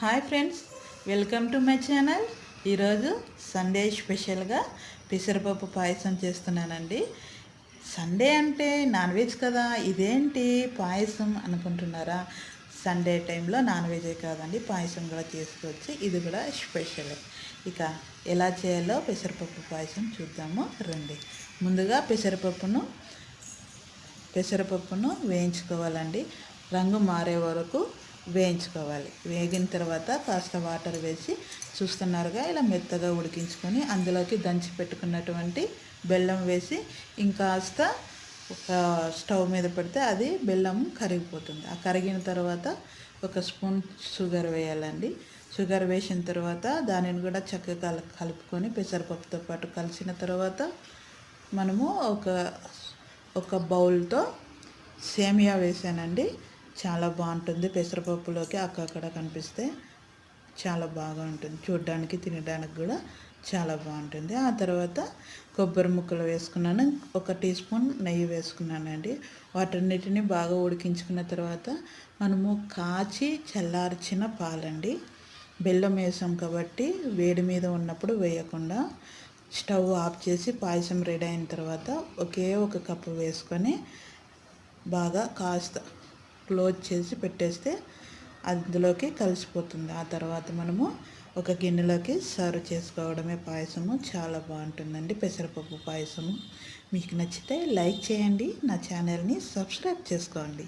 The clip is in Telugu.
Hi friends, welcome to my channel. ఈరోజు సండే స్పెషల్గా పెసరపప్పు పాయసం చేస్తున్నానండి. సండే అంటే నాన్ వెజ్ కదా, ఇదేంటి పాయసం అనుకుంటున్నారా? సండే టైంలో నాన్ వెజే కాదండి, పాయసం కూడా చేసుకోవచ్చు. ఇది కూడా స్పెషల్. ఇక ఎలా చేయాలో పెసరపప్పు పాయసం చూద్దాము రండి. ముందుగా పెసరపప్పును వేయించుకోవాలండి. రంగు మారే వరకు వేయించుకోవాలి. వేగిన తర్వాత కాస్త వాటర్ వేసి చూస్తున్నారుగా ఇలా మెత్తగా ఉడికించుకొని అందులోకి దంచి పెట్టుకున్నటువంటి బెల్లం వేసి ఇంకాస్త ఒక స్టవ్ మీద పెడితే అది బెల్లం కరిగిపోతుంది. ఆ కరిగిన తర్వాత ఒక స్పూన్ షుగర్ వేయాలండి. షుగర్ వేసిన తర్వాత దానిని కూడా చక్కగా కలుపుకొని పెసరపప్పుతో పాటు కలిసిన తర్వాత మనము ఒక బౌల్తో సేమియా వేసానండి. చాలా బాగుంటుంది. పెసరపప్పులోకి అక్కడక్కడ కనిపిస్తే చాలా బాగా ఉంటుంది. చూడడానికి తినడానికి కూడా చాలా బాగుంటుంది. ఆ తర్వాత కొబ్బరి ముక్కలు వేసుకున్నాను. ఒక టీ స్పూన్ నెయ్యి వేసుకున్నానండి. వాటన్నిటిని బాగా ఉడికించుకున్న తర్వాత మనము కాచి చల్లార్చిన పాలండి. బెల్లం వేసాం కాబట్టి వేడి మీద ఉన్నప్పుడు వేయకుండా స్టవ్ ఆఫ్ చేసి పాయసం రెడీ అయిన తర్వాత ఒకే ఒక కప్పు వేసుకొని బాగా కాస్త క్లోజ్ చేసి పెట్టేస్తే అందులోకి కలిసిపోతుంది. ఆ తర్వాత మనము ఒక గిన్నెలోకి సర్వ్ చేసుకోవడమే. పాయసము చాలా బాగుంటుందండి, పెసరపప్పు పాయసము. మీకు నచ్చితే లైక్ చేయండి, నా ఛానల్ని సబ్స్క్రైబ్ చేసుకోండి.